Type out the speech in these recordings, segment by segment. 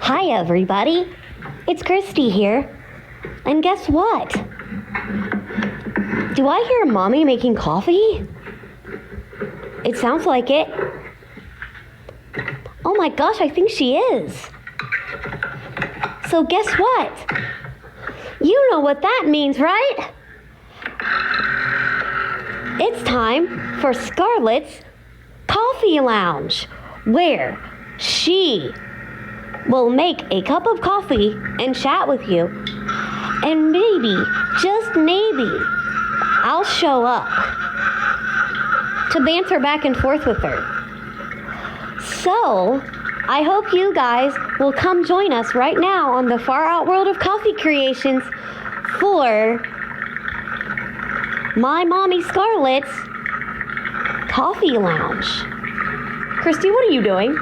Hi everybody, it's Christy here. And guess what? Do I hear Mommy making coffee? It sounds like it. Oh my gosh, I think she is. So guess what? You know what that means, right? It's time for Scarlett's Coffee Lounge, where she will make a cup of coffee and chat with you. And maybe, just maybe, I'll show up to banter back and forth with her. So, I hope you guys will come join us right now on the far out world of coffee creations for my mommy Scarlett's Coffee Lounge. Christy, what are you doing?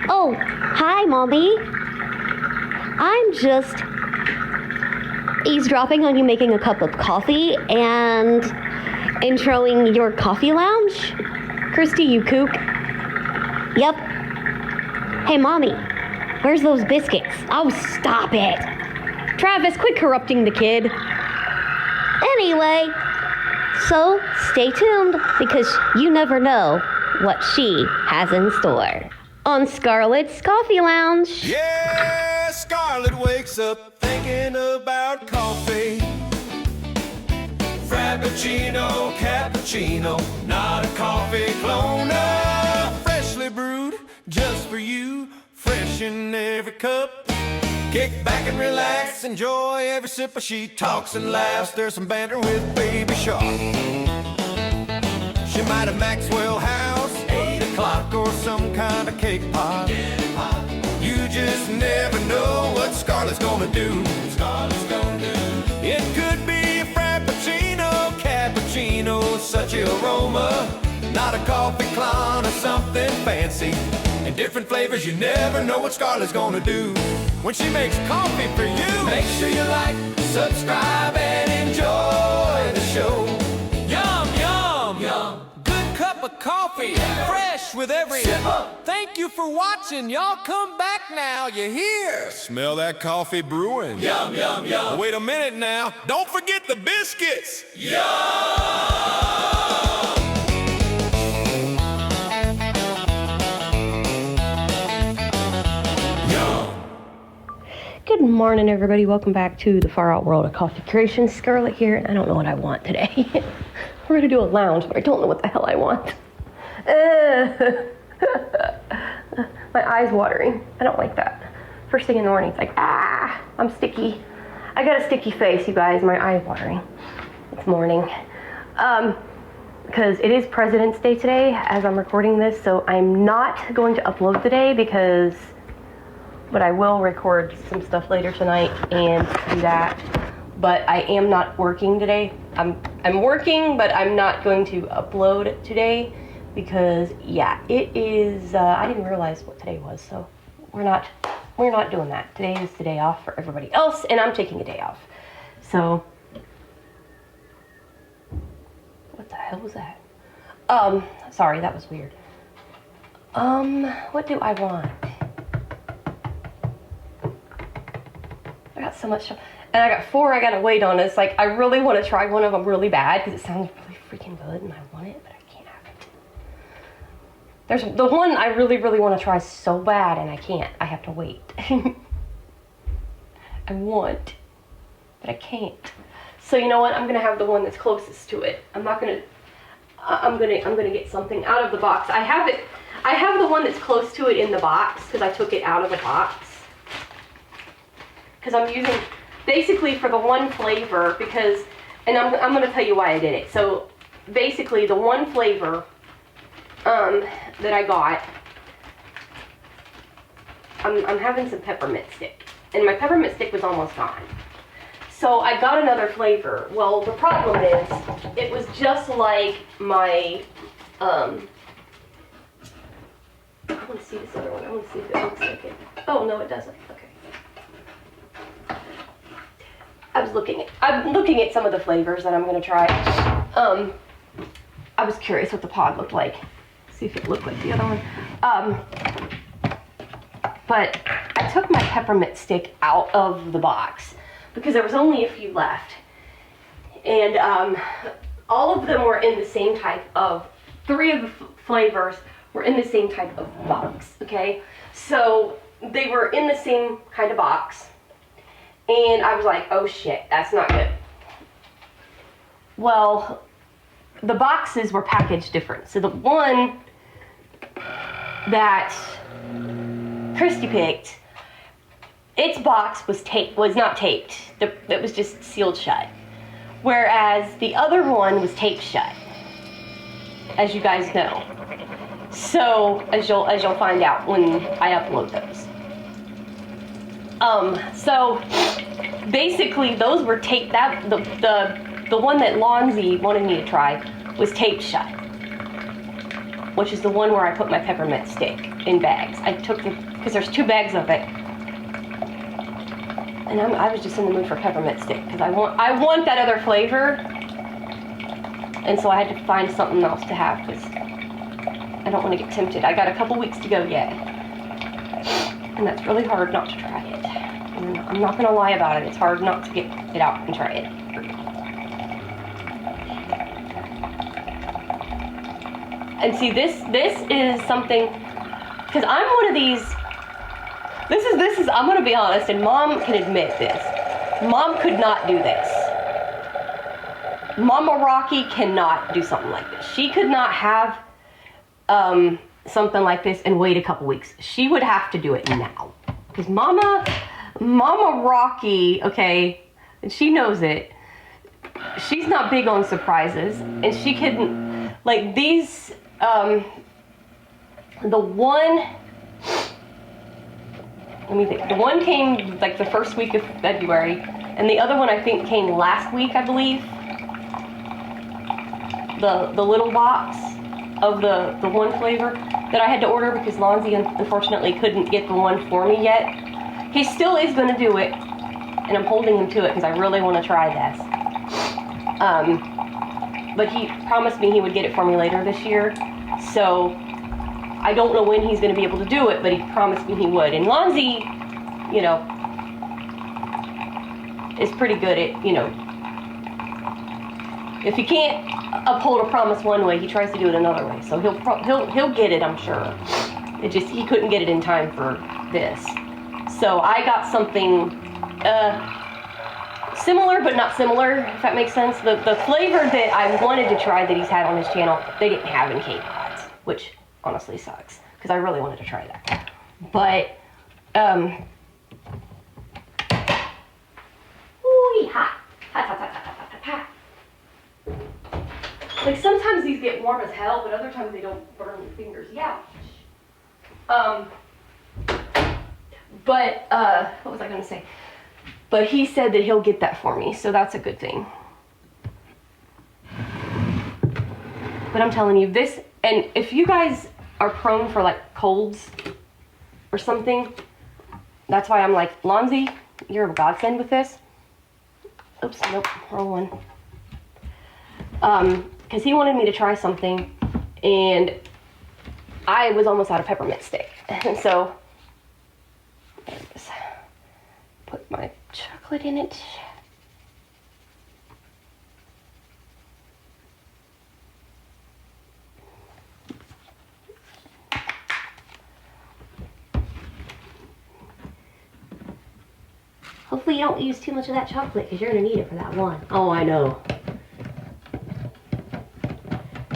Oh, hi, Mommy. I'm just eavesdropping on you making a cup of coffee and introing your coffee lounge. Christy, you kook. Yep. Hey, Mommy, where's those biscuits? Oh, stop it. Travis, quit corrupting the kid. Anyway, so stay tuned because you never know what she has in store on Scarlett's Coffee Lounge. Yeah, Scarlett wakes up thinking about coffee. Frappuccino, cappuccino, not a coffee clone. Freshly brewed, just for you, fresh in every cup. Kick back and relax, enjoy every sip as she talks and laughs. There's some banter with Baby Shark. She might have Maxwell House, 8 o'clock, or some kind of cake pot. You just never know what Scarlett's gonna do. It could be a frappuccino, cappuccino, such an aroma. Not a coffee clone or something fancy. In different flavors, you never know what Scarlett's gonna do when she makes coffee for you. Make sure you like, subscribe, and enjoy the show. Yum, yum, yum. Good cup of coffee, fresh with every sip. Thank you for watching. Y'all come back now, you hear? Smell that coffee brewing. Yum, yum, yum. Wait a minute now. Don't forget the biscuits. Yum! Good morning, everybody. Welcome back to the far out world of coffee creation. Scarlett here, and I don't know what I want today. We're gonna do a lounge, but I don't know what the hell I want. My eye's watering. I don't like that. First thing in the morning, it's like, I'm sticky. I got a sticky face, you guys. My eye's watering. It's morning. Because it is President's Day today as I'm recording this, so I'm not going to upload today but I will record some stuff later tonight and do that. But I am not working today. I'm working, but I'm not going to upload today because yeah, it is. I didn't realize what today was, so we're not doing that. Today is the day off for everybody else, and I'm taking a day off. So what the hell was that? Sorry, that was weird. What do I want? I got so much stuff. And I got 4 I gotta wait on. It's like, I really want to try one of them really bad because it sounds really freaking good and I want it, but I can't have it. There's the one I really, really want to try so bad and I can't. I have to wait. I want, but I can't. So you know what? I'm gonna have the one that's closest to it. I'm gonna get something out of the box. I have the one that's close to it in the box because I took it out of the box. Because I'm using, basically for the one flavor, and I'm going to tell you why I did it. So basically the one flavor that I got, I'm having some peppermint stick. And my peppermint stick was almost gone. So I got another flavor. Well, the problem is, it was just like my, I want to see this other one. I want to see if it looks like it. Oh, no, it doesn't. Okay. I'm looking at some of the flavors that I'm going to try. I was curious what the pod looked like. See if it looked like the other one. But I took my peppermint stick out of the box because there was only a few left. And all of them were in the same type of, 3 of the flavors were in the same type of box, okay? So they were in the same kind of box. And I was like, oh shit, that's not good. Well, the boxes were packaged different. So the one that Christy picked, its box was not taped. It was just sealed shut. Whereas the other one was taped shut, as you guys know. So as you'll find out when I upload those. So basically those were taped. That the one that Lonzy wanted me to try was taped shut, which is the one where I put my peppermint stick in bags. I took because there's 2 bags of it, and I was just in the mood for peppermint stick because I want that other flavor, and so I had to find something else to have because I don't want to get tempted. I got a couple weeks to go yet, and that's really hard not to try it. And I'm not gonna lie about it. It's hard not to get it out and try it. And see, this is something, because I'm one of these, this is, I'm going to be honest, and Mom can admit this. Mom could not do this. Mama Rocky cannot do something like this. She could not have something like this and wait a couple weeks. She would have to do it now. Because Mama Rocky, okay, and she knows it, she's not big on surprises, and she couldn't, like these, the one, let me think, the one came like the first week of February, and the other one I think came last week, I believe. The little box of the one flavor that I had to order because Lonzy unfortunately couldn't get the one for me yet. He still is going to do it, and I'm holding him to it because I really want to try this. But he promised me he would get it for me later this year, so I don't know when he's going to be able to do it, but he promised me he would. And Lonzy, you know, is pretty good at, you know, if he can't uphold a promise one way, he tries to do it another way. So he'll get it, I'm sure. It just, he couldn't get it in time for this. So I got something similar but not similar, if that makes sense. The flavor that I wanted to try that he's had on his channel, they didn't have in Cape Pods, which honestly sucks because I really wanted to try that. But ooh, hot. Like sometimes these get warm as hell, but other times they don't burn your fingers. Yeah. But what was I gonna say? But he said that he'll get that for me, so that's a good thing. But I'm telling you, this, and if you guys are prone for like colds or something, that's why I'm like, Lonzy, you're a godsend with this. Oops, nope, wrong one. Because he wanted me to try something, and I was almost out of peppermint stick. And so, there it is. Put my chocolate in it. Hopefully you don't use too much of that chocolate because you're going to need it for that one. Oh, I know.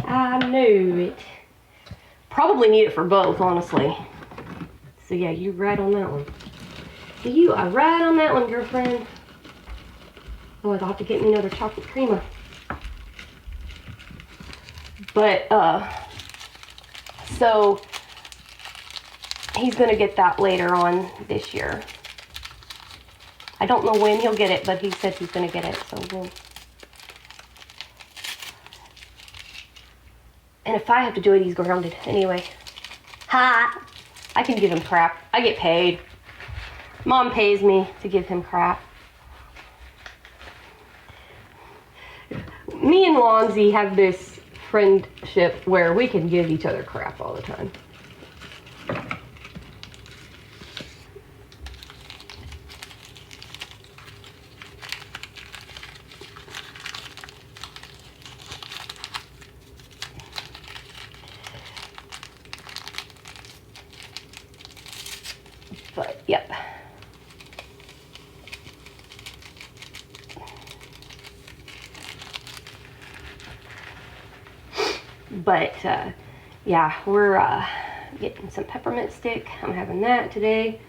I knew it. Probably need it for both, honestly. So yeah, you right on that one. You are right on that one, girlfriend. Oh, I'll have to get me another chocolate creamer. But, so, he's gonna get that later on this year. I don't know when he'll get it, but he said he's gonna get it, so we'll... And if I have to do it, he's grounded anyway. Ha! I can give him crap. I get paid. Mom pays me to give him crap. Me and Lonzy have this friendship where we can give each other crap all the time. Yep. But yeah, we're getting some peppermint stick. I'm having that today.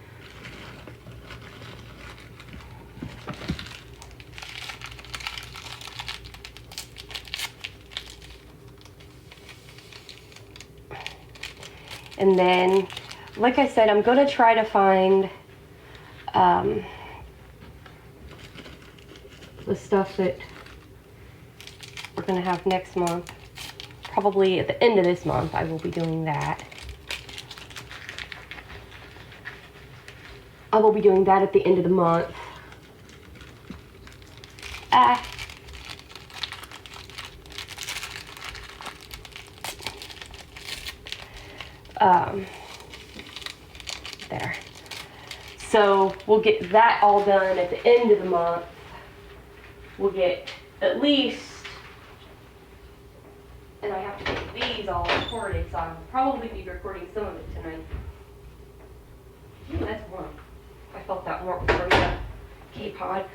And then, like I said, I'm gonna try to find the stuff that we're gonna have next month. Probably at the end of this month, I will be doing that. I will be doing that at the end of the month. There. So we'll get that all done at the end of the month. We'll get at least, and I have to get these all recorded, so I'll probably be recording some of it tonight. Ooh, that's warm. I felt that warmth from the K-Pod.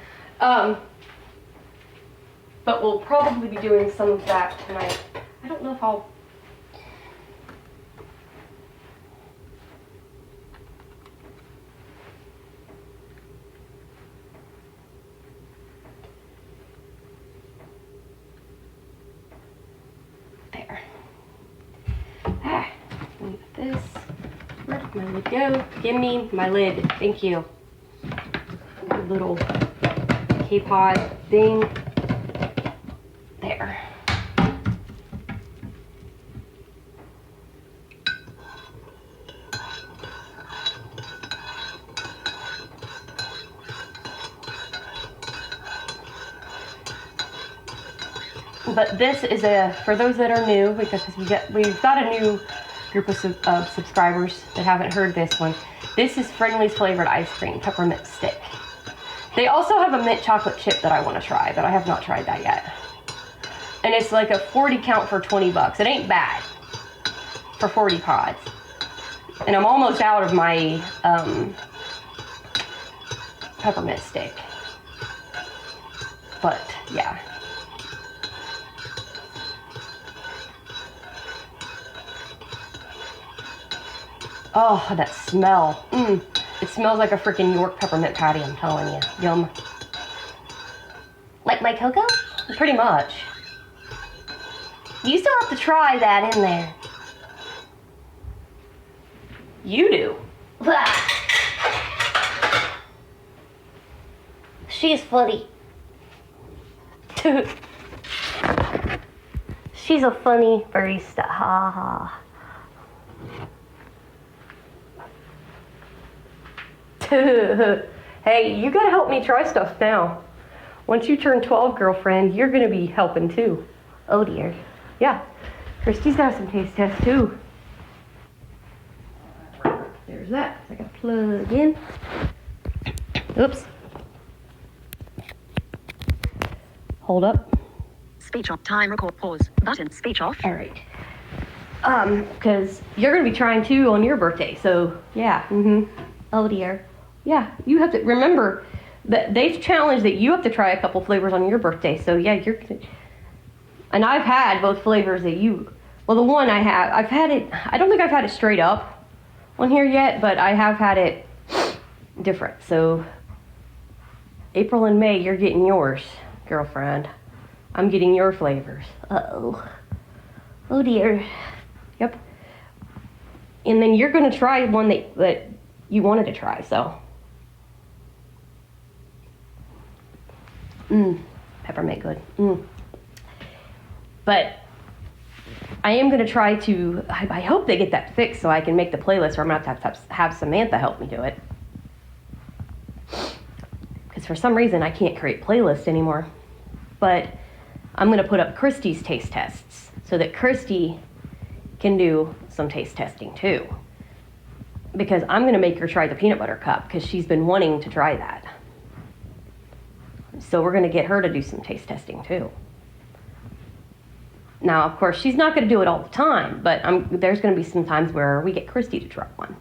But we'll probably be doing some of that tonight. I don't know if I'll... There. Leave this. Where did my lid go? Give me my lid. Thank you. My little K-Pod thing. There. But this is for those that are new, because we've got a new group of subscribers that haven't heard this one. This is Friendly's flavored ice cream peppermint stick. They also have a mint chocolate chip that I want to try, but I have not tried that yet. And it's like a 40 count for 20 bucks. It ain't bad for 40 pods. And I'm almost out of my peppermint stick. But yeah. Oh, that smell. It smells like a freaking York peppermint patty, I'm telling you. Yum. Like my cocoa? Pretty much. You still have to try that in there. You do. She's funny. She's a funny barista. Ha ha. Hey, you gotta help me try stuff now. Once you turn 12, girlfriend, you're gonna be helping too. Oh dear. Yeah, Christy's got some taste tests too. There's that. I gotta plug in. Oops. Hold up. Speech off. Time record. Pause. Button. Speech off. All right. Because you're gonna be trying too on your birthday, so yeah. Oh dear. Yeah, you have to remember that they've challenged that you have to try a couple flavors on your birthday. So yeah, and I've had both flavors that well, the one I've had it, I don't think I've had it straight up on here yet, but I have had it different. So April and May, you're getting yours, girlfriend. I'm getting your flavors. Uh-oh. Oh dear. Yep. And then you're gonna try one that you wanted to try, so. Peppermint good. But I am going to try to, I hope they get that fixed so I can make the playlist, or I'm going to have Samantha help me do it. Because for some reason I can't create playlists anymore. But I'm going to put up Christy's taste tests so that Christy can do some taste testing too. Because I'm going to make her try the peanut butter cup because she's been wanting to try that. So we're going to get her to do some taste testing too. Now, of course, she's not going to do it all the time, but there's going to be some times where we get Christy to try one.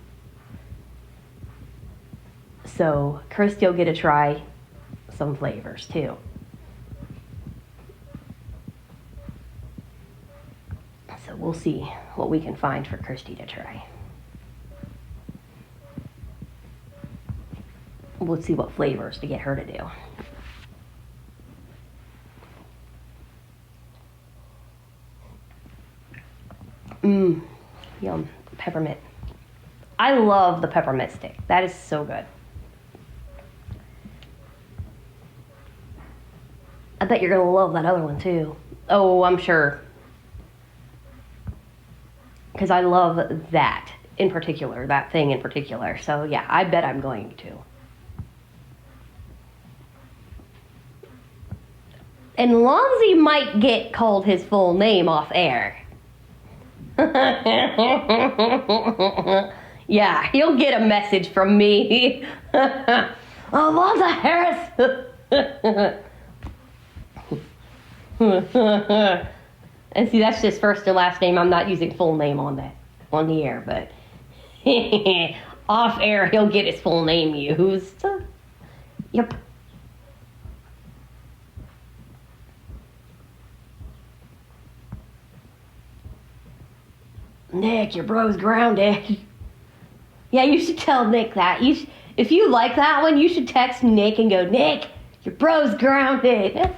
So Kirsty will get to try some flavors too. So we'll see what we can find for Kirsty to try. We'll see what flavors to get her to do. Yum. Peppermint. I love the peppermint stick. That is so good. I bet you're going to love that other one too. Oh, I'm sure. Because I love that in particular, that thing in particular. So yeah, I bet I'm going to. And Lonzy might get called his full name off air. Yeah, he'll get a message from me. Alonzo Harris. And see, that's just first and last name. I'm not using full name on the air, but off air he'll get his full name used. Yep. Nick, your bro's grounded. Yeah, you should tell Nick that. If you like that one, you should text Nick and go, Nick, your bro's grounded.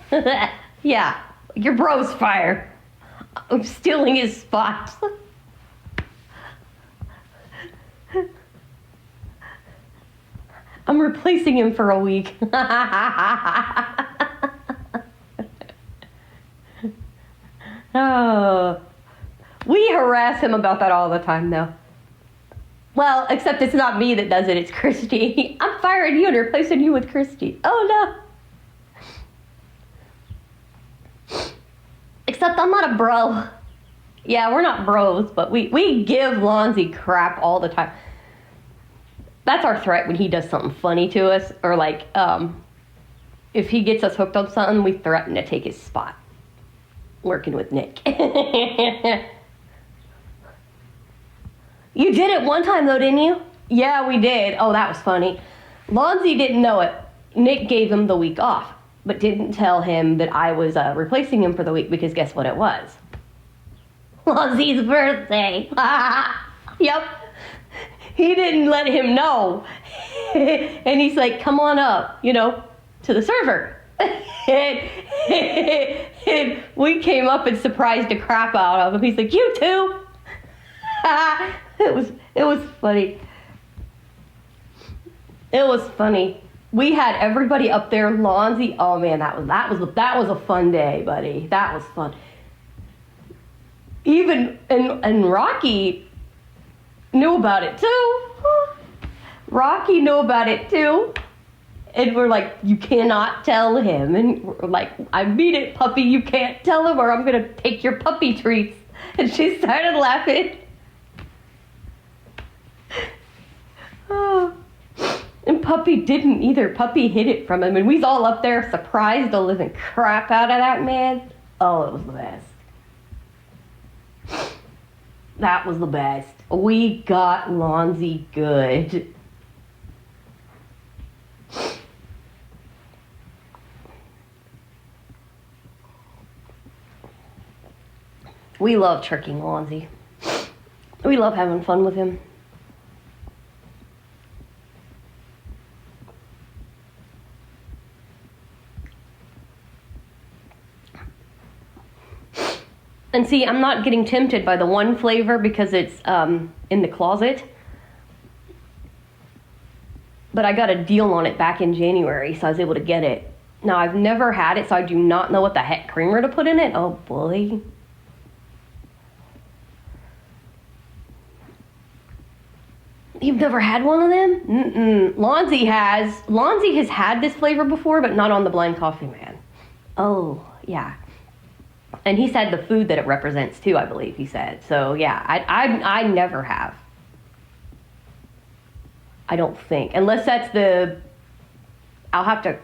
Yeah, your bro's fired. I'm stealing his spot. I'm replacing him for a week. Oh. We harass him about that all the time, though. Well, except it's not me that does it, it's Christy. I'm firing you and replacing you with Christy. Oh, no. Except I'm not a bro. Yeah, we're not bros, but we give Lonzy crap all the time. That's our threat when he does something funny to us, or like, if he gets us hooked on something, we threaten to take his spot. Working with Nick. You did it one time, though, didn't you? Yeah, we did. Oh, that was funny. Lonzy didn't know it. Nick gave him the week off, but didn't tell him that I was replacing him for the week, because guess what it was? Lonzy's birthday. Yep. He didn't let him know. And he's like, come on up, to the server. and we came up and surprised the crap out of him. He's like, you too? It was funny. It was funny. We had everybody up there. Lonzy, oh man, that was a fun day, buddy. That was fun. Even and Rocky knew about it too. Rocky knew about it too. And we're like, you cannot tell him. And we're like, I mean it, puppy. You can't tell him, or I'm gonna take your puppy treats. And she started laughing. Oh. And Puppy didn't either. Puppy hid it from him, and we was all up there surprised the living crap out of that man. Oh, it was the best. That was the best. We got Lonzy good. We love tricking Lonzy. We love having fun with him. And see, I'm not getting tempted by the one flavor because it's in the closet. But I got a deal on it back in January, so I was able to get it. Now, I've never had it, so I do not know what the heck creamer to put in it. Oh, boy. You've never had one of them? Mm-mm. Lonzy has had this flavor before, but not on the Blind Coffee Man. Oh, yeah. And he said the food that it represents too, I believe he said. So yeah, I never have. I don't think, unless that's I'll have to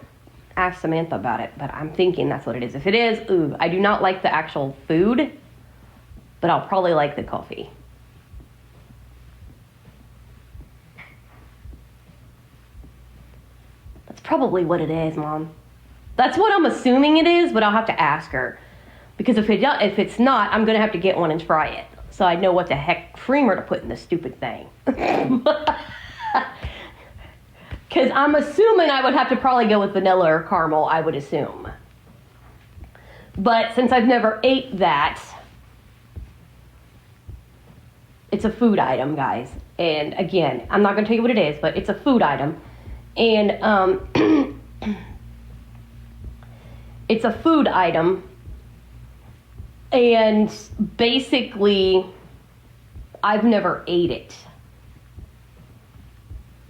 ask Samantha about it, but I'm thinking that's what it is. If it is, ooh, I do not like the actual food, but I'll probably like the coffee. probably what it is, Mom. That's what I'm assuming it is, but I'll have to ask her. Because if it's not, I'm going to have to get one and try it. So I know what the heck creamer to put in this stupid thing. Because I'm assuming I would have to probably go with vanilla or caramel, I would assume. But since I've never ate that, it's a food item, guys. And again, I'm not going to tell you what it is, but it's a food item. And it's a food item. And basically, I've never ate it.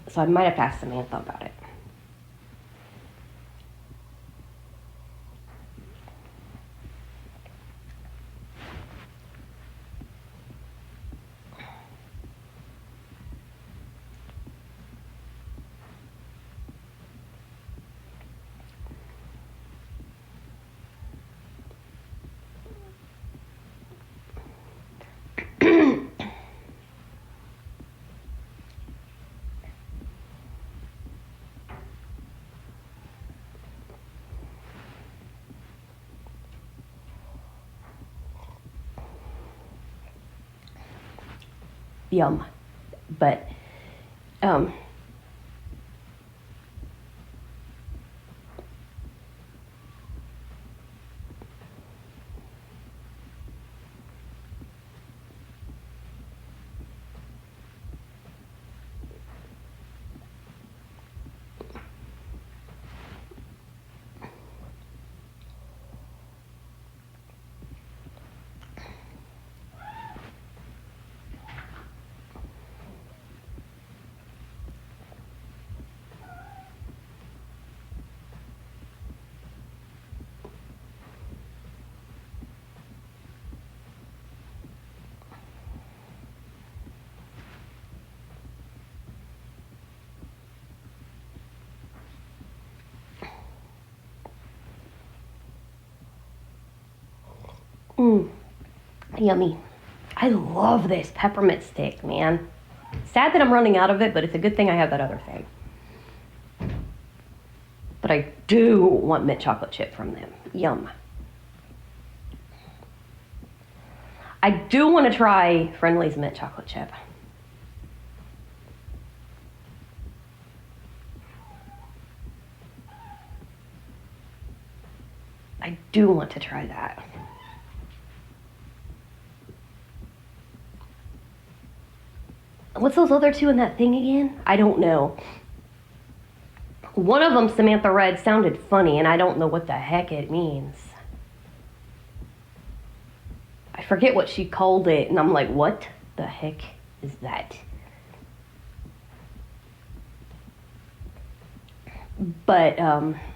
So I might have to ask Samantha about it. Yum. But yummy. I love this peppermint stick, man. Sad that I'm running out of it, but it's a good thing I have that other thing. But I do want mint chocolate chip from them. Yum. I do want to try Friendly's mint chocolate chip. I do want to try that. What's those other two in that thing again? I don't know. One of them, Samantha read, sounded funny, and I don't know what the heck it means. I forget what she called it, and I'm like, what the heck is that? But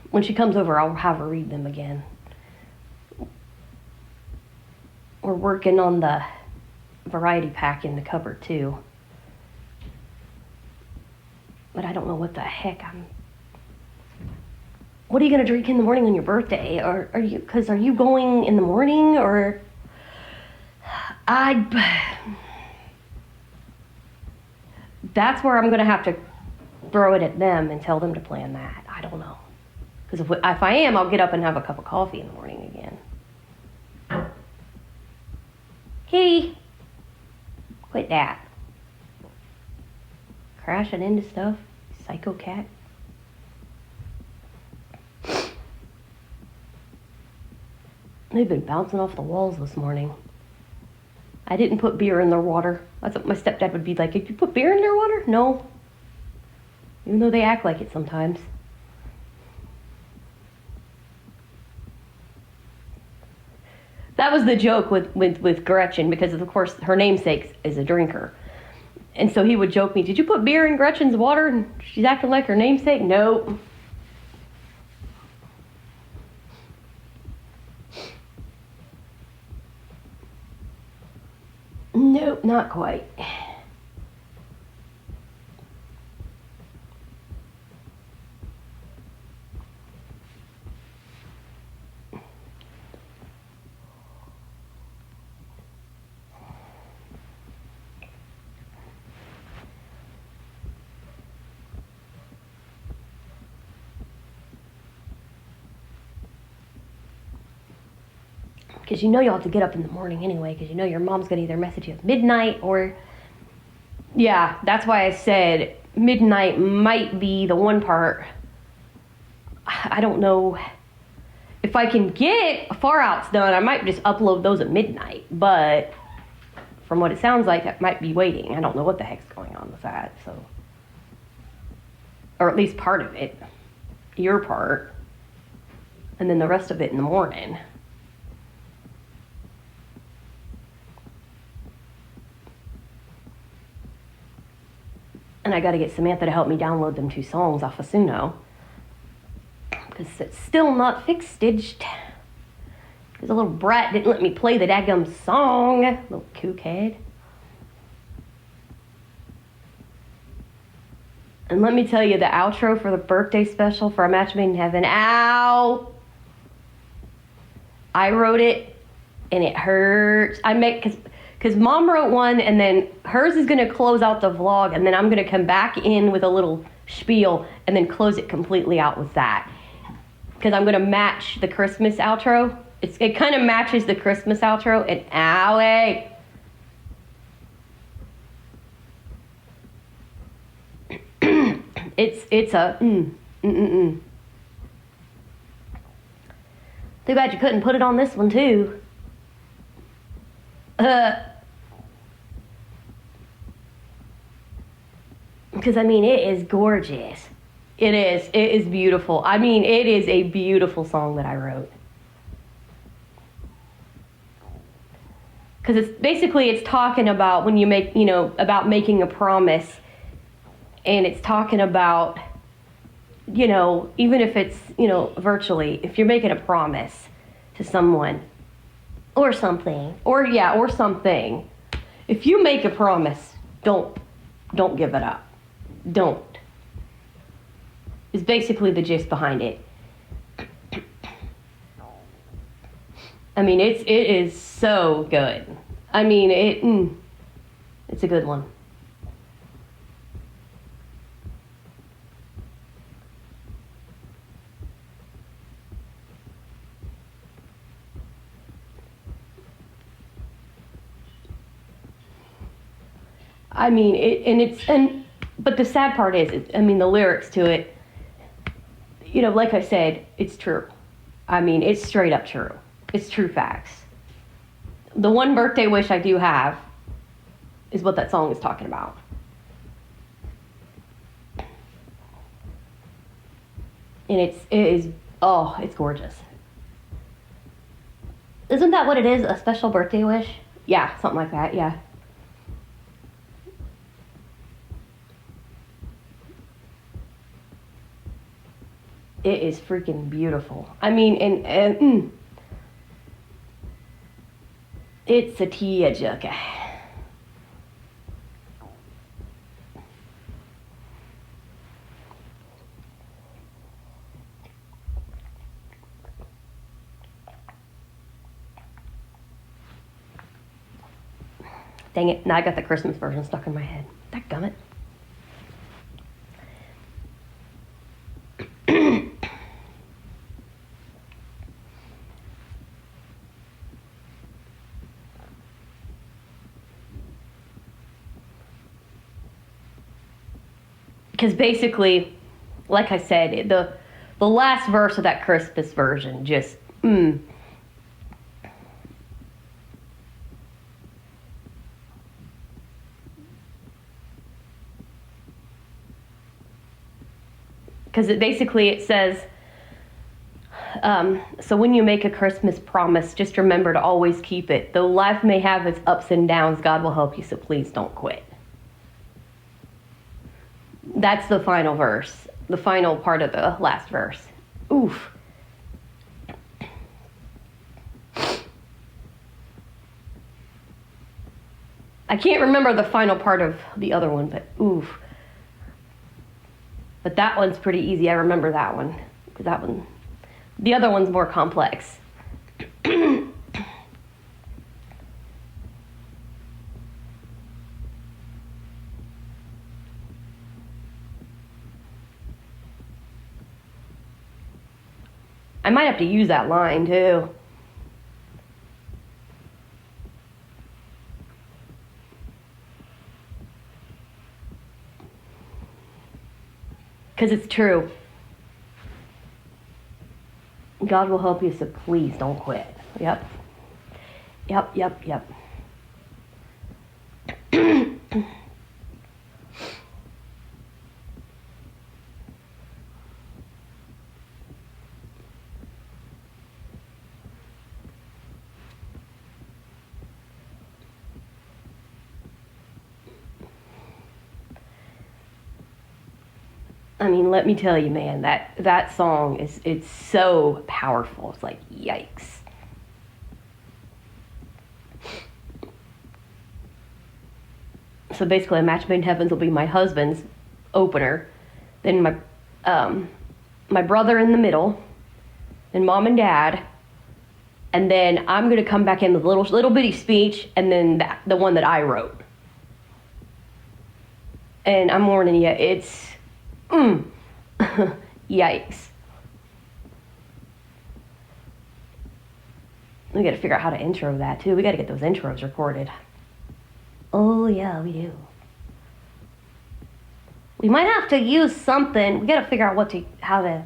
when she comes over, I'll have her read them again. We're working on the variety pack in the cupboard, too. But I don't know what the heck What are you going to drink in the morning on your birthday? Or are you going in the morning, or... That's where I'm going to have to throw it at them and tell them to plan that. I don't know. Because if I am, I'll get up and have a cup of coffee in the morning again. Kitty! Quit that. Crashing into stuff. Psycho cat. They've been bouncing off the walls this morning. I didn't put beer in their water. I thought my stepdad would be like, did you put beer in their water? No. Even though they act like it sometimes. That was the joke with Gretchen, because of course her namesake is a drinker. And so he would joke me, did you put beer in Gretchen's water? And she's acting like her namesake? Nope. Nope, not quite. Because you know you'll have to get up in the morning anyway, because you know your mom's going to either message you at midnight or... Yeah, that's why I said midnight might be the one part. I don't know. If I can get far outs done, I might just upload those at midnight. But from what it sounds like, that might be waiting. I don't know what the heck's going on with that, so... Or at least part of it. Your part. And then the rest of it in the morning. And I got to get Samantha to help me download them 2 songs off of Suno. Because it's still not fixed stitched. Because a little brat didn't let me play the daggum song. Little kookhead. And let me tell you, the outro for the birthday special for A Match Made in Heaven. Ow! I wrote it, and it hurts. Because Mom wrote one, and then hers is going to close out the vlog, and then I'm going to come back in with a little spiel, and then close it completely out with that. Because I'm going to match the Christmas outro. It kind of matches the Christmas outro, and owie! It's a Too bad you couldn't put it on this one too. Because I mean, it is gorgeous. It is beautiful. I mean, it is a beautiful song that I wrote. Because it's talking about when you make, about making a promise. And it's talking about, even if it's, virtually, if you're making a promise to someone or something, or something, if you make a promise, don't give it up. Don't. Is basically the gist behind it. I mean, it is so good. I mean, it's a good one. I mean, but the sad part is, the lyrics to it, like I said, it's true. I mean, it's straight up true. It's true facts. The one birthday wish I do have is what that song is talking about. And it's gorgeous. Isn't that what it is? A special birthday wish? Yeah, something like that, yeah. It is freaking beautiful. I mean, and it's a tearjerker. Dang it, now I got the Christmas version stuck in my head. Dadgummit. Because basically, like I said, the last verse of that Christmas version just, Because it says, so when you make a Christmas promise, just remember to always keep it. Though life may have its ups and downs, God will help you, so please don't quit. That's the final verse, the final part of the last verse. Oof. I can't remember the final part of the other one, but oof. But that one's pretty easy. I remember that one. Because the other one's more complex. I might have to use that line too. Because it's true. God will help you, so please don't quit. Yep. Yep. I mean, let me tell you, man, that song it's so powerful. It's like, yikes. So basically, A Match Made in Heavens will be my husband's opener, then my brother in the middle, then mom and dad, and then I'm gonna come back in with a little bitty speech, and then the one that I wrote. And I'm warning you, it's yikes. We gotta figure out how to intro that too. We gotta get those intros recorded. Oh yeah, we do. We might have to use something. We gotta figure out how to.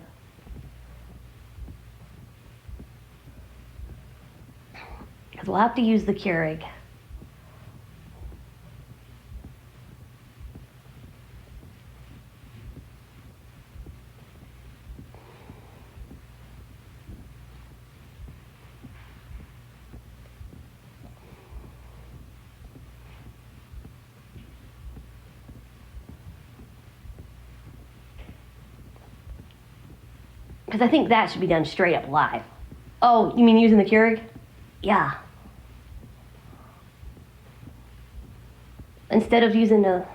Because we'll have to use the Keurig. Because I think that should be done straight up live. Oh, you mean using the Keurig? Yeah. Instead of using the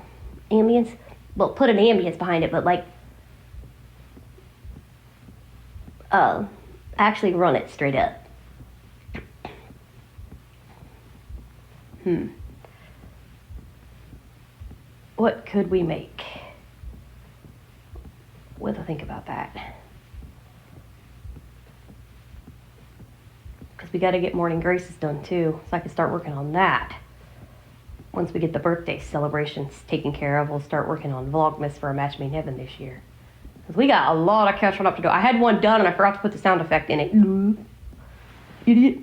ambience, well, put an ambience behind it, but like, actually run it straight up. What could we make? What do I think about that? Because we got to get Morning Graces done too, so I can start working on that. Once we get the birthday celebrations taken care of, we'll start working on Vlogmas for A Match Made in Heaven this year. Because we got a lot of catching up to do. I had one done and I forgot to put the sound effect in it. Idiot.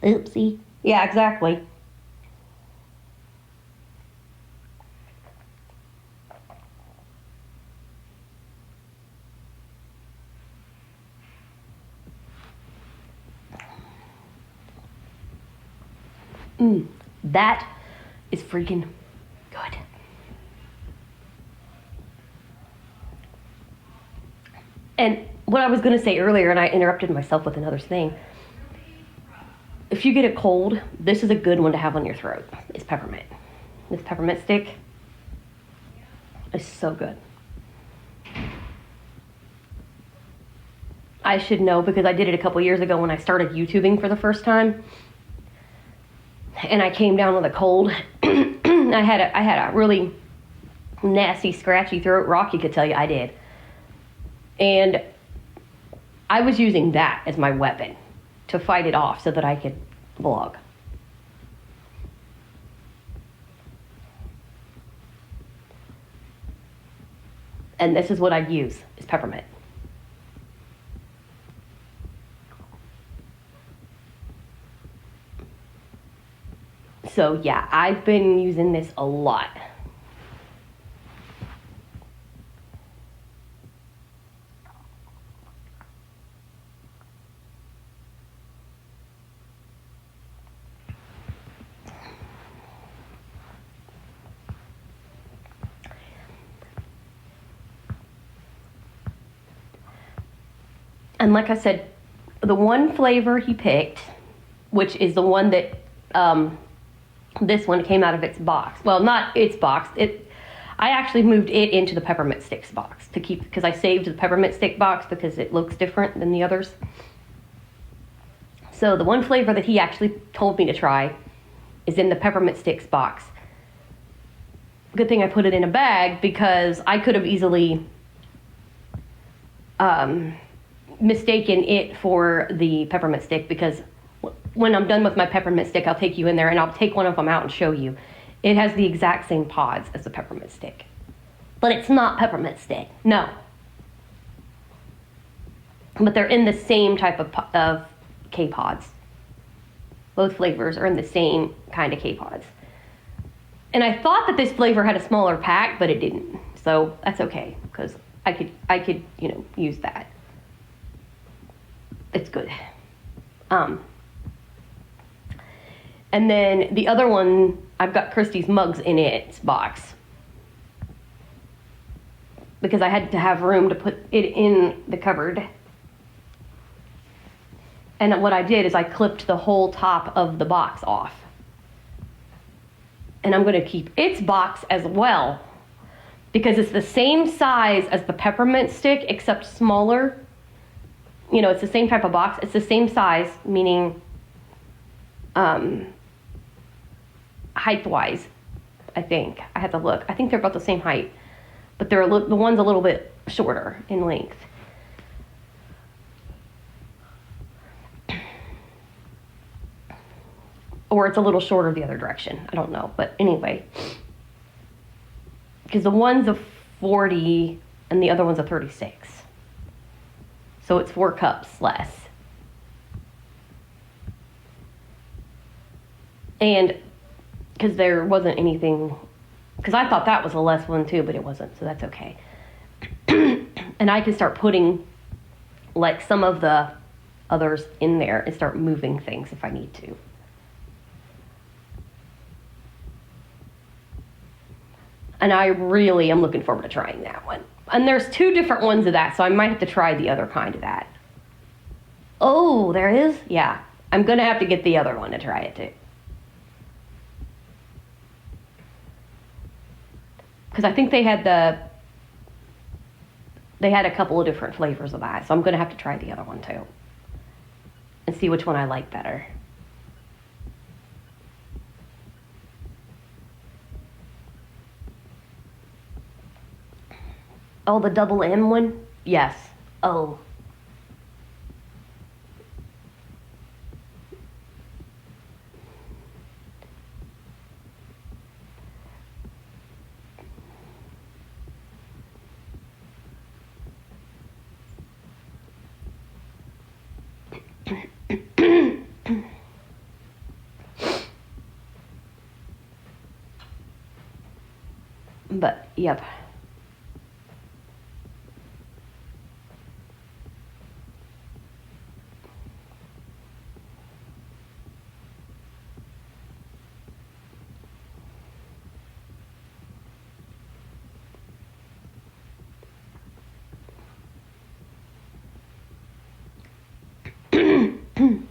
Oopsie. Yeah, exactly. That is freaking good. And what I was going to say earlier, and I interrupted myself with another thing. If you get a cold, this is a good one to have on your throat. It's peppermint. This peppermint stick is so good. I should know because I did it a couple years ago when I started YouTubing for the first time. And I came down with a cold. I had a really nasty, scratchy throat. Rocky could tell you I did. And I was using that as my weapon to fight it off so that I could vlog. And this is what I'd use, is peppermint. So yeah, I've been using this a lot. And like I said, the one flavor he picked, which is the one that this one came out of its box. Well, not its box. I actually moved it into the peppermint sticks box to keep, because I saved the peppermint stick box because it looks different than the others. So the one flavor that he actually told me to try is in the peppermint sticks box. Good thing I put it in a bag because I could have easily mistaken it for the peppermint stick, because when I'm done with my peppermint stick, I'll take you in there and I'll take one of them out and show you. It has the exact same pods as the peppermint stick. but it's not peppermint stick. No. But they're in the same type of K-Pods. Both flavors are in the same kind of K-Pods. And I thought that this flavor had a smaller pack, but it didn't. So that's okay, because I could, use that. It's good. And then the other one, I've got Christie's mugs in its box, because I had to have room to put it in the cupboard. And what I did is I clipped the whole top of the box off. And I'm going to keep its box as well, because it's the same size as the peppermint stick, except smaller. It's the same type of box. It's the same size, meaning height-wise, I think. I had to look. I think they're about the same height, but the one's a little bit shorter in length. Or it's a little shorter the other direction. I don't know. But anyway, because the one's a 40 and the other one's a 36. So it's 4 cups less. And because there wasn't anything, because I thought that was a less one too, but it wasn't. So that's okay. And I can start putting like some of the others in there and start moving things if I need to. And I really am looking forward to trying that one. And there's 2 different ones of that, so I might have to try the other kind of that. Oh, there is? Yeah. I'm going to have to get the other one to try it too. Because I think they had a couple of different flavors of that, so I'm going to have to try the other one too. And see which one I like better. Oh, the double M one? Yes. Oh. But, yep.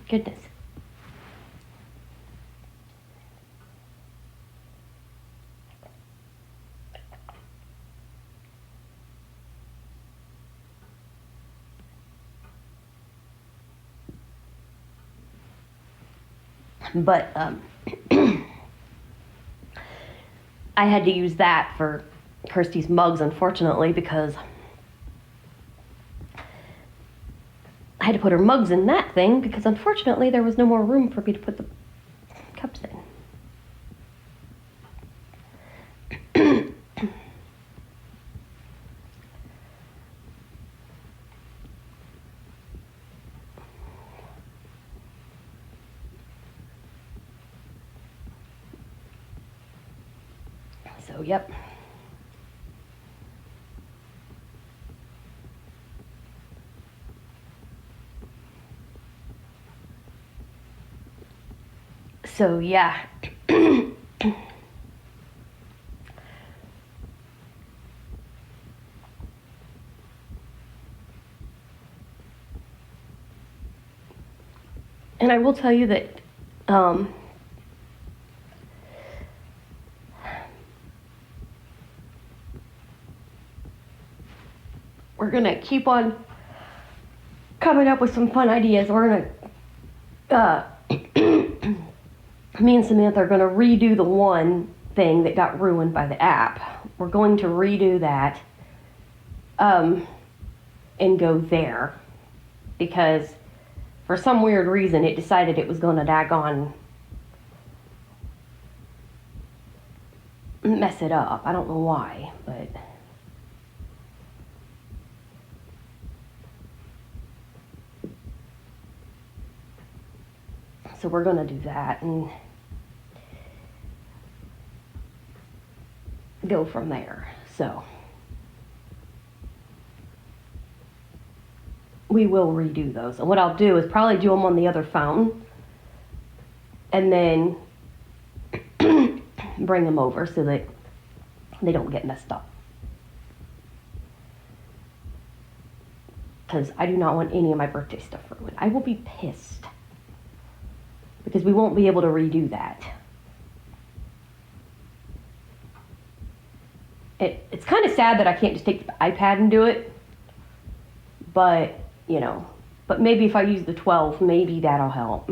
Goodness. But I had to use that for Kirsty's mugs, unfortunately, because I had to put her mugs in that thing because unfortunately there was no more room for me to put the cups in. So, yep. So, yeah. And I will tell you that we're going to keep on coming up with some fun ideas. We're going to, me and Samantha are going to redo the one thing that got ruined by the app. We're going to redo that and go there because for some weird reason it decided it was going to daggone mess it up. I don't know why, but So we're gonna do that and go from there. So we will redo those. And what I'll do is probably do them on the other phone and then bring them over so that they don't get messed up. Because I do not want any of my birthday stuff ruined. I will be pissed because we won't be able to redo that. It's kind of sad that I can't just take the iPad and do it, but you know, but maybe if I use the 12, maybe that'll help.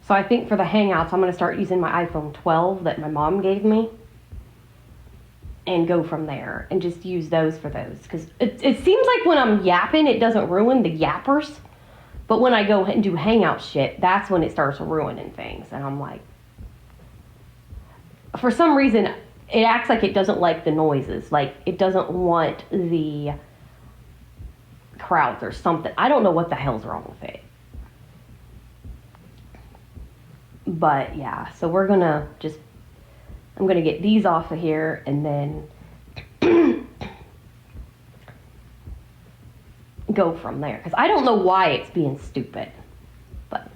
So I think for the Hangouts, I'm going to start using my iPhone 12 that my mom gave me and go from there and just use those for those. Because it seems like when I'm yapping, it doesn't ruin the yappers. But when I go and do Hangout shit, that's when it starts ruining things. And I'm like, for some reason, it acts like it doesn't like the noises. Like it doesn't want the crowds or something. I don't know what the hell's wrong with it. But yeah, so we're gonna just, I'm gonna get these off of here and then go from there. Because I don't know why it's being stupid. But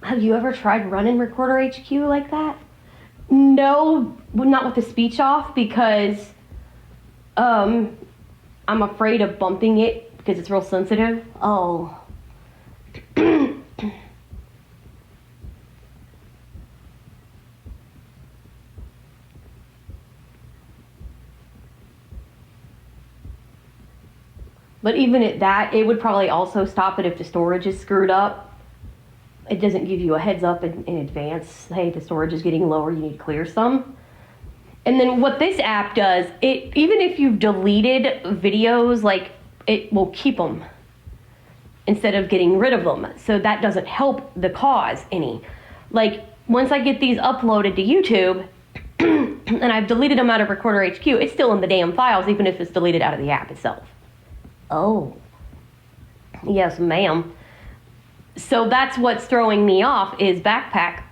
have you ever tried running Recorder HQ like that? No, not with the speech off because I'm afraid of bumping it because it's real sensitive. Oh. But even at that, it would probably also stop it if the storage is screwed up. It doesn't give you a heads up in advance. Hey, the storage is getting lower, you need to clear some. And then what this app does, it even if you've deleted videos, like it will keep them instead of getting rid of them. So that doesn't help the cause any. Like once I get these uploaded to YouTube and I've deleted them out of Recorder HQ, it's still in the damn files even if it's deleted out of the app itself. Oh, yes, ma'am. So that's what's throwing me off is Backpack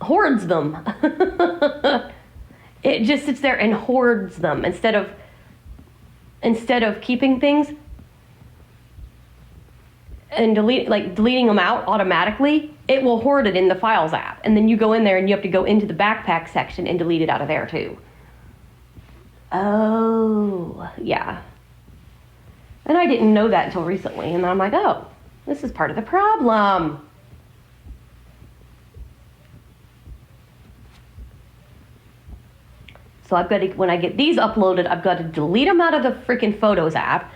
hoards them. It just sits there and hoards them instead of keeping things and deleting them out automatically. It will hoard it in the Files app, and then you go in there and you have to go into the Backpack section and delete it out of there too. Oh, yeah. And I didn't know that until recently, and I'm like, oh. This is part of the problem. So I've got to, when I get these uploaded, I've got to delete them out of the freaking Photos app.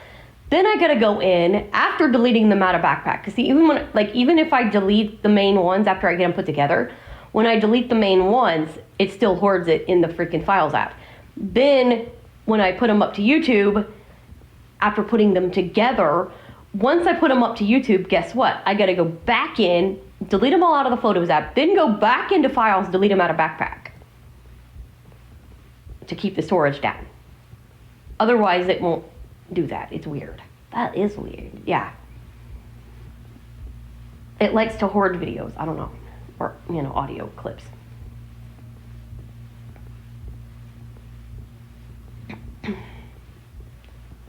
Then I got to go in after deleting them out of Backpack. Because even if I delete the main ones after I get them put together, when I delete the main ones, it still hoards it in the freaking Files app. Then when I put them up to YouTube, after putting them together, once I put them up to YouTube, guess what? I got to go back in, delete them all out of the Photos app, then go back into Files, delete them out of Backpack to keep the storage down. Otherwise, it won't do that. It's weird. That is weird. Yeah. It likes to hoard videos. I don't know. Or, audio clips.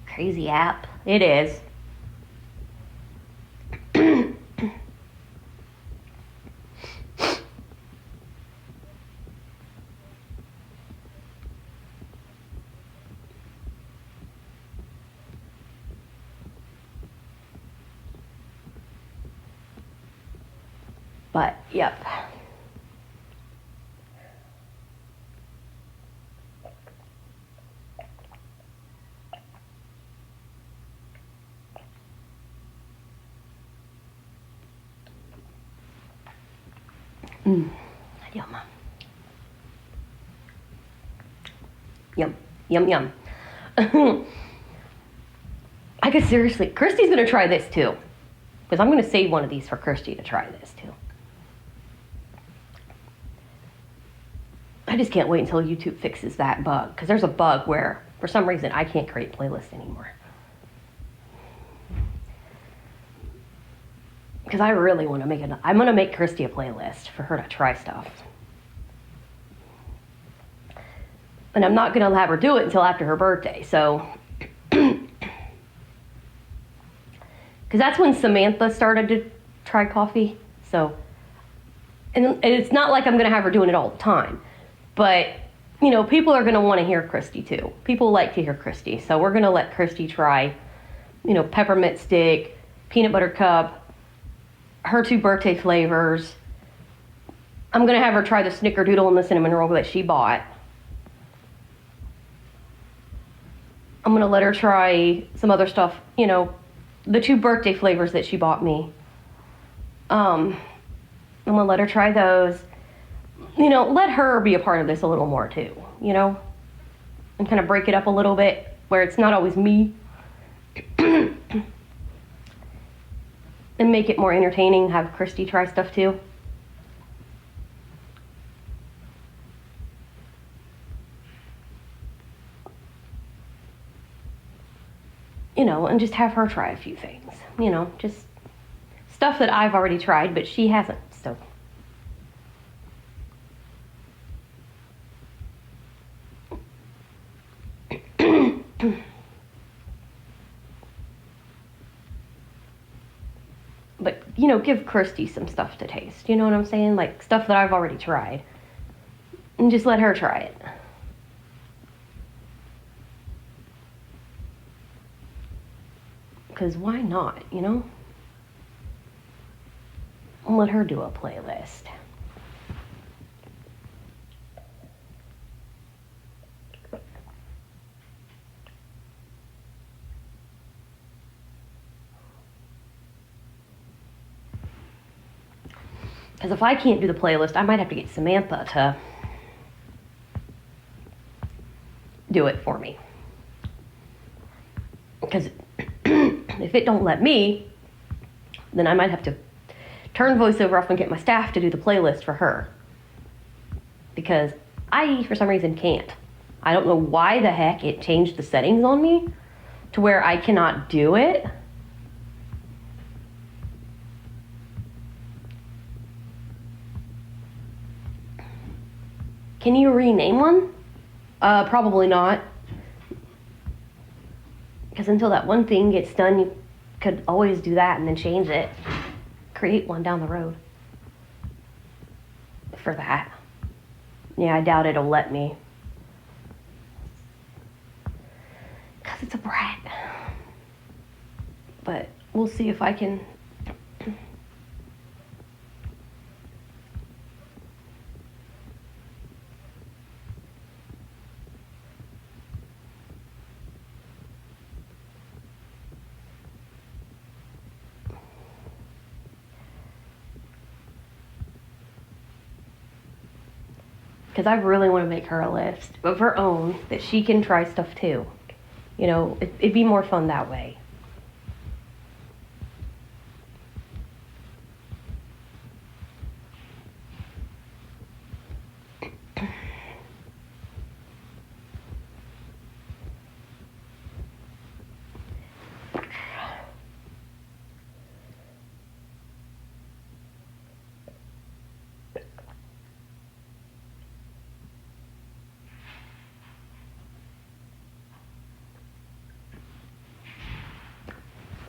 Crazy app. It is. But, yep. Yum. Yum, yum, yum. I could seriously, Christy's gonna try this too. Because I'm gonna save one of these for Christy to try this too. I just can't wait until YouTube fixes that bug. Because there's a bug where, for some reason, I can't create playlists anymore. Because I really want to make I'm going to make Christy a playlist for her to try stuff. And I'm not going to have her do it until after her birthday, so. Because that's when Samantha started to try coffee, so. And it's not like I'm going to have her doing it all the time. But, you know, people are going to want to hear Christy too. People like to hear Christy, so we're going to let Christy try, you know, peppermint stick, peanut butter cup, her 2 birthday flavors. I'm going to have her try the snickerdoodle and the cinnamon roll that she bought. I'm going to let her try some other stuff, you know, the 2 birthday flavors that she bought me. I'm going to let her try those. You know, let her be a part of this a little more too, you know, and kind of break it up a little bit where it's not always me. And make it more entertaining, have Christy try stuff too. You know, and just have her try a few things. You know, just stuff that I've already tried, but she hasn't, so. But, you know, give Christy some stuff to taste. You know what I'm saying? Like, stuff that I've already tried. And just let her try it. Because why not, you know? And let her do a playlist. Because if I can't do the playlist, I might have to get Samantha to do it for me. Because if it don't let me, then I might have to turn voiceover off and get my staff to do the playlist for her. Because I, for some reason, can't. I don't know why the heck it changed the settings on me to where I cannot do it. Can you rename one? Probably not. Because until that one thing gets done, you could always do that and then change it. Create one down the road for that. Yeah, I doubt it'll let me. Because it's a brat. But we'll see if I can. Because I really want to make her a list of her own that she can try stuff too. You know, it'd be more fun that way.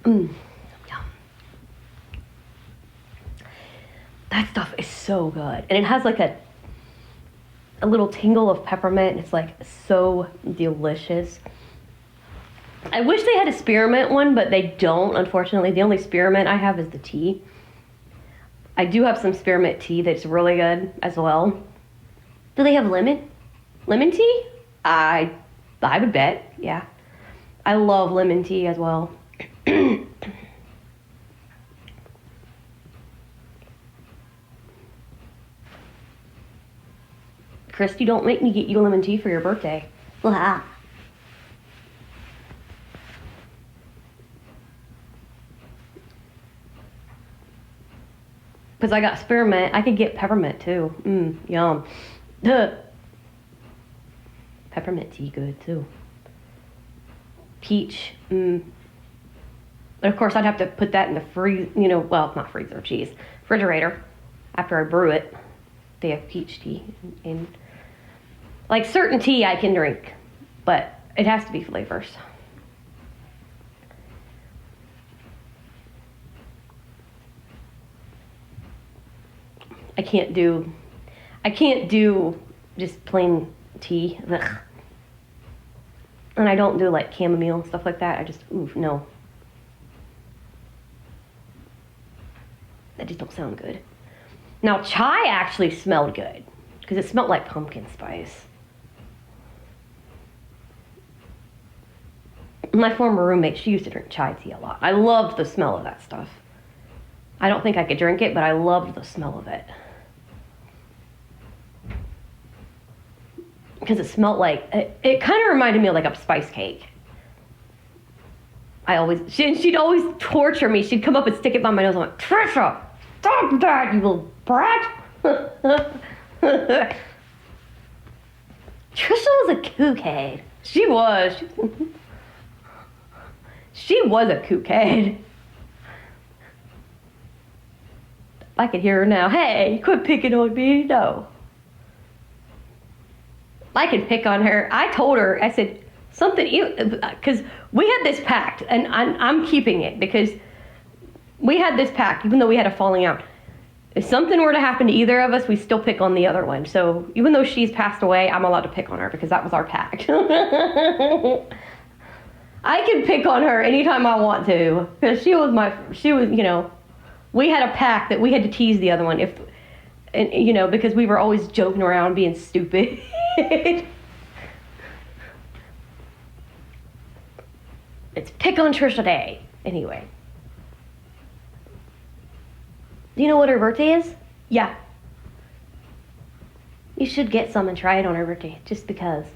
Yum. That stuff is so good. And it has like a little tingle of peppermint. It's like so delicious. I wish they had a spearmint one, but they don't, unfortunately. The only spearmint I have is the tea. I do have some spearmint tea that's really good as well. Do they have lemon? Lemon tea? I would bet, yeah. I love lemon tea as well. Christy, don't make me get you lemon tea for your birthday. Blah. Because I got spearmint. I could get peppermint too. Yum. Peppermint tea good too. Peach. But of course I'd have to put that in the well, not freezer, refrigerator after I brew it. They have peach tea. And like certain tea I can drink, but it has to be flavors. I can't do just plain tea. Ugh. And I don't do like chamomile and stuff like that. I just, no. That just don't sound good. Now chai actually smelled good because it smelled like pumpkin spice. My former roommate, she used to drink chai tea a lot. I loved the smell of that stuff. I don't think I could drink it, but I loved the smell of it. Because it smelled like, it kind of reminded me of like a spice cake. She'd always torture me. She'd come up and stick it by my nose. I'm like, Trisha, stop that, you little brat. Trisha was a kook-head. She was. She was a kook-head. I could hear her now. Hey, quit picking on me. No. I could pick on her. I told her, I said, something, because we had this pact, and I'm keeping it, because we had this pact, even though we had a falling out. If something were to happen to either of us, we still pick on the other one. So even though she's passed away, I'm allowed to pick on her, because that was our pact. I can pick on her anytime I want to, because we had a pact that we had to tease the other one, because we were always joking around being stupid. It's pick on Trisha Day. Anyway. Do you know what her birthday is? Yeah. You should get some and try it on her birthday, just because.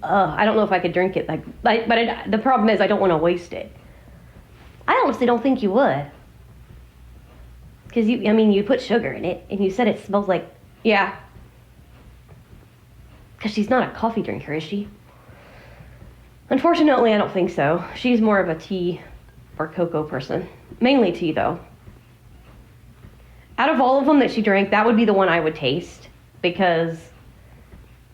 I don't know if I could drink it. The problem is I don't want to waste it. I honestly don't think you would. Because you put sugar in it, and you said it smells like, yeah. Because she's not a coffee drinker, is she? Unfortunately, I don't think so. She's more of a tea or cocoa person. Mainly tea, though. Out of all of them that she drank, that would be the one I would taste, because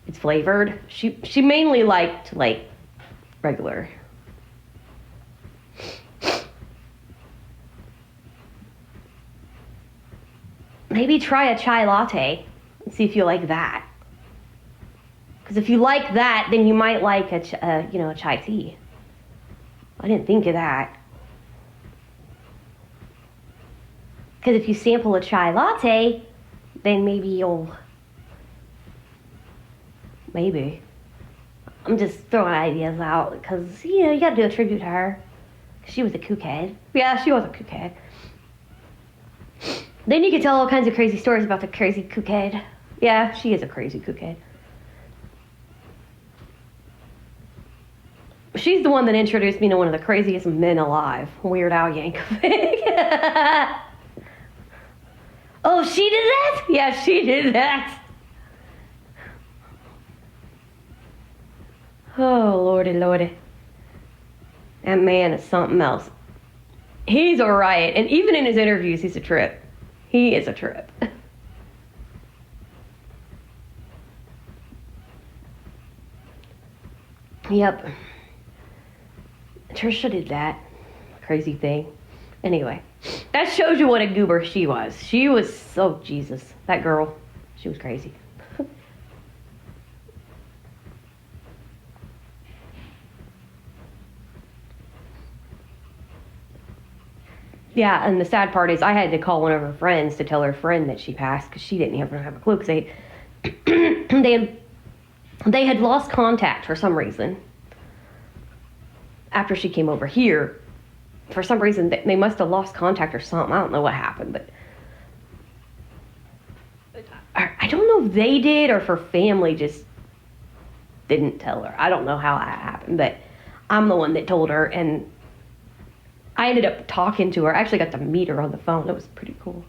it's flavored. She mainly liked, regular. Maybe try a chai latte and see if you like that. Because if you like that, then you might like a chai tea. I didn't think of that. Because if you sample a chai latte, then maybe maybe. I'm just throwing ideas out because, you got to do a tribute to her. She was a kook-head. Yeah, she was a kook-head. Then you could tell all kinds of crazy stories about the crazy kook-head. Yeah, she is a crazy kook-head. She's the one that introduced me to one of the craziest men alive, Weird Al Yankovic. Oh, she did that? Yeah, she did that. Oh, lordy, lordy. That man is something else. He's a riot, and even in his interviews, he's a trip. He is a trip. Yep. Trisha did that crazy thing. Anyway, that shows you what a goober she was. She was, oh Jesus, that girl, she was crazy. Yeah, and the sad part is I had to call one of her friends to tell her friend that she passed because she didn't even have a clue because they had lost contact for some reason. After she came over here, for some reason, they must have lost contact or something. I don't know what happened, but I don't know if they did or if her family just didn't tell her. I don't know how that happened, but I'm the one that told her, and I ended up talking to her. I actually got to meet her on the phone. It was pretty cool.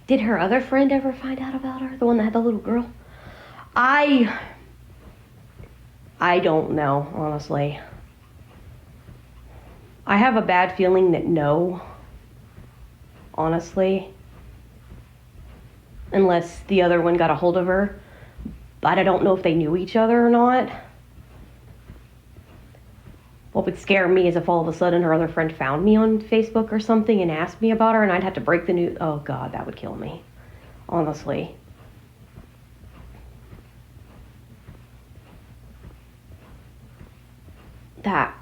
Did her other friend ever find out about her? The one that had the little girl? I don't know, honestly. I have a bad feeling that no. Honestly. Unless the other one got a hold of her. But I don't know if they knew each other or not. What would scare me is if all of a sudden her other friend found me on Facebook or something and asked me about her, and I'd have to break the news. Oh God, that would kill me. Honestly. That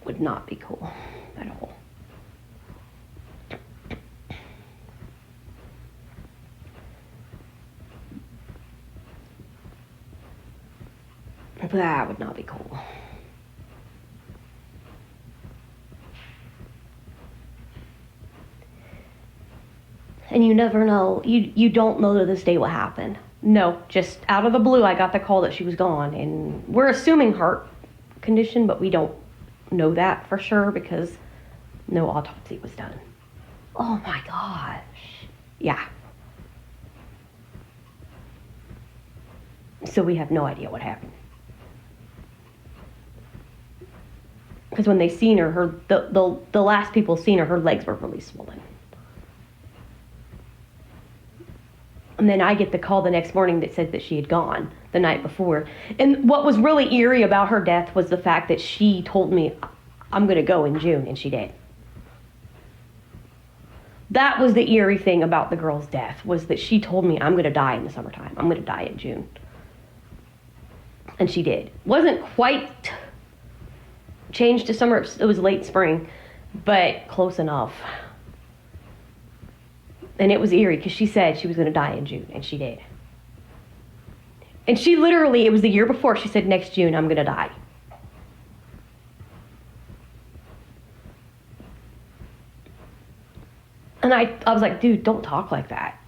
would not be cool at all. That would not be cool. And you never know, you don't know to this day what happened. No, just out of the blue, I got the call that she was gone. And we're assuming heart condition, but we don't know that for sure because no autopsy was done. Oh my gosh. Yeah. So we have no idea what happened. Because when they seen her, the last people seen her legs were really swollen. And then I get the call the next morning that said that she had gone the night before. And what was really eerie about her death was the fact that she told me, I'm going to go in June, and she did. That was the eerie thing about the girl's death, was that she told me, I'm going to die in the summertime. I'm going to die in June. And she did. Wasn't quite changed to summer. It was late spring, but close enough. And it was eerie because she said she was going to die in June, and she did. And she literally, it was the year before, she said, next June, I'm going to die. And I was like, dude, don't talk like that.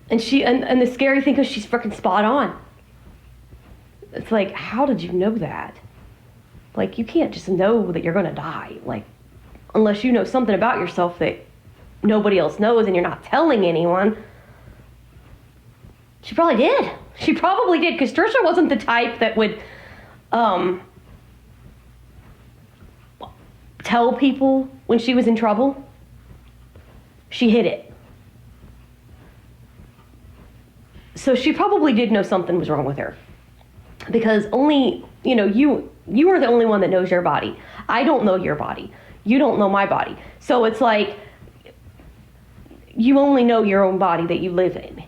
And and the scary thing is she's freaking spot on. It's like, how did you know that? Like, you can't just know that you're going to die. Like, unless you know something about yourself that nobody else knows and you're not telling anyone. She probably did. She probably did, because Trisha wasn't the type that would tell people when she was in trouble. She hid it. So she probably did know something was wrong with her. Because only, you are the only one that knows your body. I don't know your body. You don't know my body. So it's like, you only know your own body that you live in.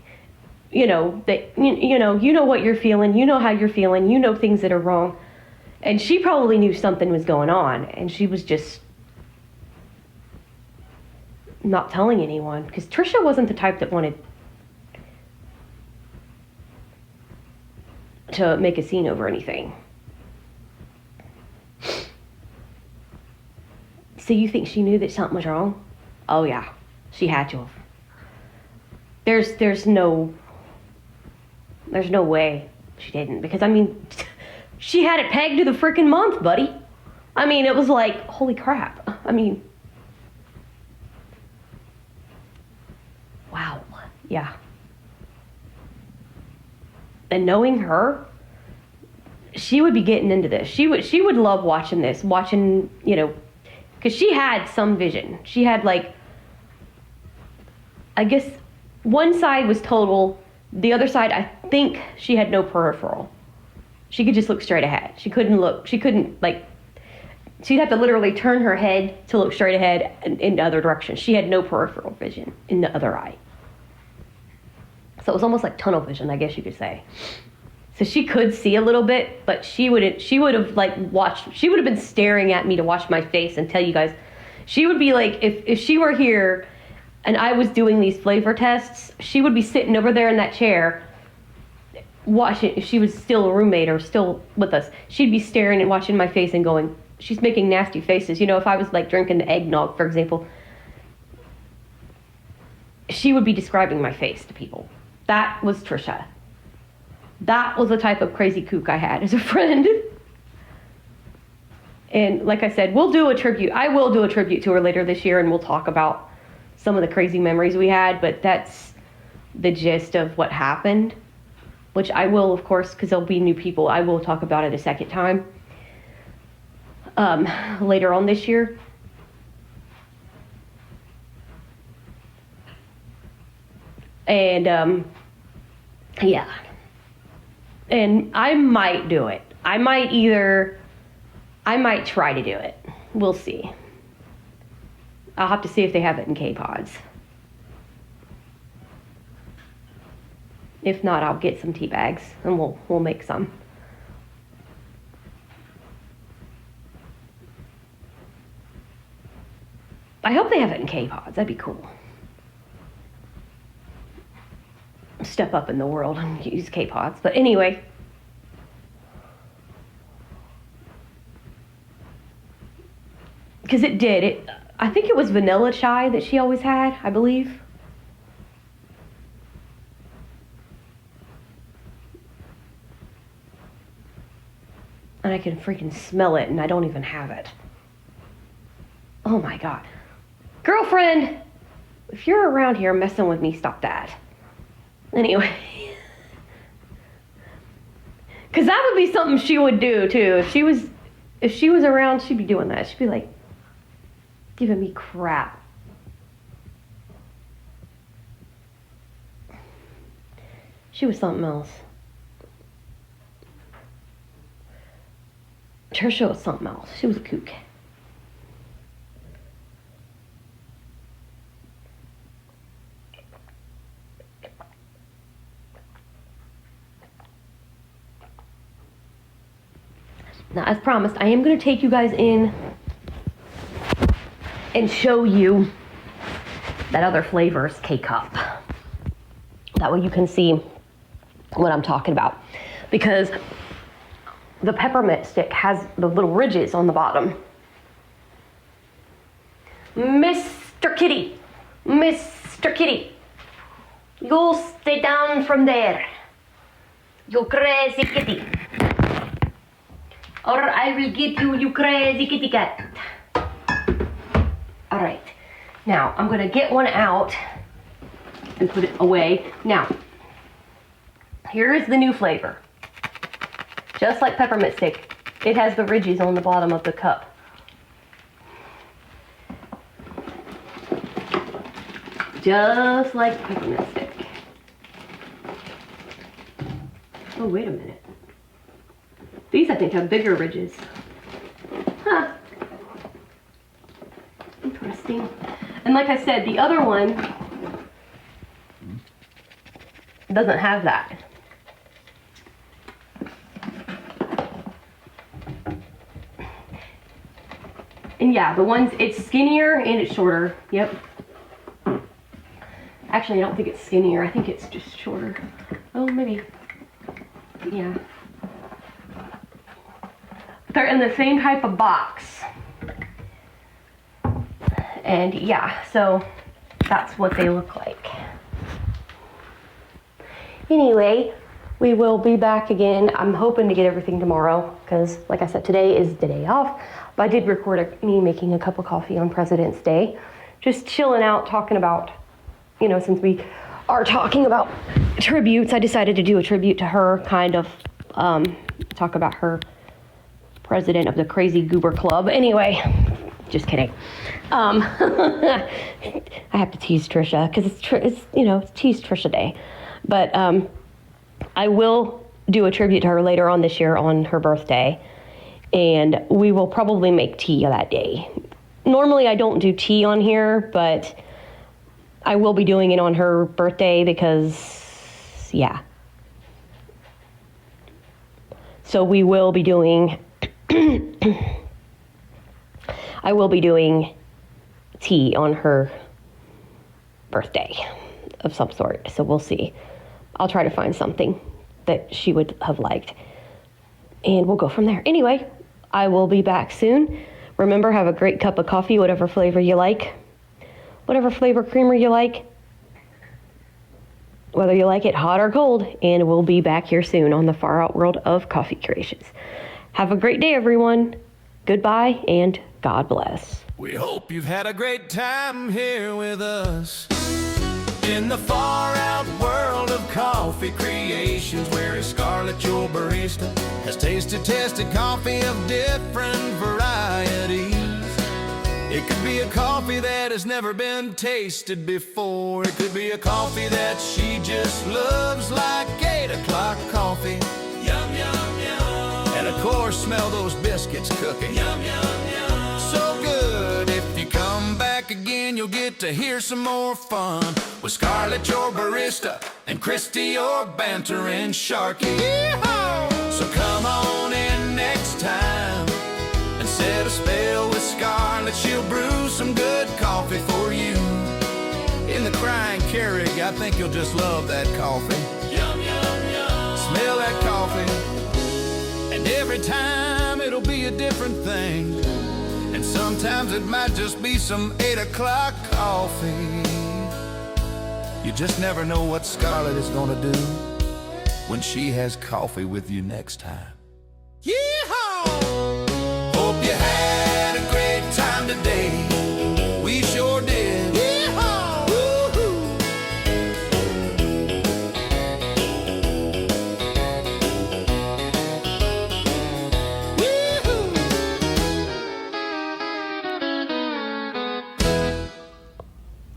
You know what you're feeling, you know how you're feeling, you know things that are wrong. And she probably knew something was going on, and she was just not telling anyone, because Trisha wasn't the type that wanted to make a scene over anything. So you think she knew that something was wrong? Oh yeah, she had to have. There's no way she didn't, because she had it pegged to the freaking month, buddy. It was like, holy crap. Wow. Yeah. And knowing her, she would be getting into this. She would love watching this, because she had some vision. She had, like, I guess one side was total. The other side, I think she had no peripheral. She could just look straight ahead. She'd have to literally turn her head to look straight ahead in the other direction. She had no peripheral vision in the other eye. So it was almost like tunnel vision, I guess you could say. So she could see a little bit, but she would have like watched, she would have been staring at me to watch my face and tell you guys. She would be like, if she were here and I was doing these flavor tests, she would be sitting over there in that chair watching. If she was still a roommate or still with us, she'd be staring and watching my face and going, she's making nasty faces. You know, if I was like drinking the eggnog, for example, she would be describing my face to people. That was Trisha. That was the type of crazy kook I had as a friend. And like I said, we'll do a tribute. I will do a tribute to her later this year, and we'll talk about some of the crazy memories we had, but that's the gist of what happened, which I will, of course, because there'll be new people, I will talk about it a second time later on this year. And yeah. And I might do it. I might try to do it. We'll see. I'll have to see if they have it in K-Pods. If not, I'll get some tea bags and we'll make some. I hope they have it in K-Pods. That'd be cool. Step up in the world and use K-Pods. But anyway. Because it did. I think it was vanilla chai that she always had, I believe. And I can freaking smell it, and I don't even have it. Oh my God. Girlfriend, if you're around here messing with me, stop that. Anyway. Because that would be something she would do, too. If she was around, she'd be doing that. She'd be like, giving me crap. She was something else. Trisha was something else. She was a kook. Now, as promised, I am going to take you guys in and show you that other flavor's K-Cup. That way you can see what I'm talking about. Because the peppermint stick has the little ridges on the bottom. Mr. Kitty, Mr. Kitty, you stay down from there, you crazy kitty. Or I will get you, you crazy kitty cat. All right, now I'm gonna get one out and put it away. Now, here is the new flavor. Just like peppermint stick, it has the ridges on the bottom of the cup. Just like peppermint stick. Oh, wait a minute. These, I think, have bigger ridges. Huh. Interesting. And like I said, the other one doesn't have that. And yeah, the ones, it's skinnier and it's shorter. Yep. Actually, I don't think it's skinnier. I think it's just shorter. Oh, maybe. Yeah. They're in the same type of box. And yeah, so that's what they look like. Anyway, we will be back again. I'm hoping to get everything tomorrow because, like I said, today is the day off. But I did record me making a cup of coffee on President's Day. Just chilling out, talking about, you know, since we are talking about tributes, I decided to do a tribute to her, kind of talk about her, president of the Crazy Goober Club. Anyway, just kidding. I have to tease Trisha because it's you know, it's Tease Trisha Day. But I will do a tribute to her later on this year on her birthday, and we will probably make tea that day. Normally I don't do tea on here, but I will be doing it on her birthday because, yeah. So we will be doing, I will be doing tea on her birthday of some sort. So we'll see. I'll try to find something that she would have liked. And we'll go from there. Anyway, I will be back soon. Remember, have a great cup of coffee, whatever flavor you like. Whatever flavor creamer you like. Whether you like it hot or cold. And we'll be back here soon on the Far Out World of Coffee Creations. Have a great day, everyone. Goodbye and God bless. We hope you've had a great time here with us in the far out world of coffee creations, where Scarlett, your barista, has tasted, tested coffee of different varieties. It could be a coffee that has never been tasted before. It could be a coffee that she just loves, like 8 o'clock coffee. Yum, yum, yum. And of course, smell those biscuits cooking. Yum, yum, yum. So good. If you come back again, you'll get to hear some more fun with Scarlett, your barista, and Christy, your bantering Sharky. Yeehaw! So come on in next time and set a spell with Scarlett. She'll brew some good coffee for you. In the Crying Keurig, I think you'll just love that coffee. Yum, yum, yum. Smell that coffee, and every time it'll be a different thing. And sometimes it might just be some 8 o'clock coffee. You just never know what Scarlett is gonna do when she has coffee with you next time. Yeehaw! Hope you had a great time today. We sure did. Yeehaw! Woo-hoo!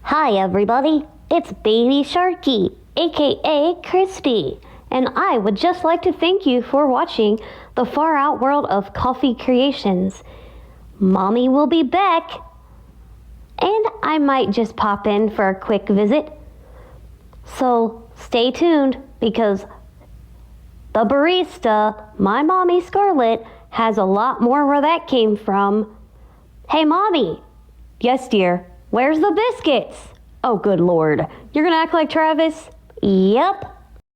Hi everybody, it's Baby Sharky, aka Christy, and I would just like to thank you for watching the Far Out World of Coffee Creations. Mommy will be back, and I might just pop in for a quick visit. So stay tuned, because the barista, my mommy Scarlett, has a lot more where that came from. Hey Mommy! Yes dear, where's the biscuits? Oh good lord, you're gonna act like Travis? Yep.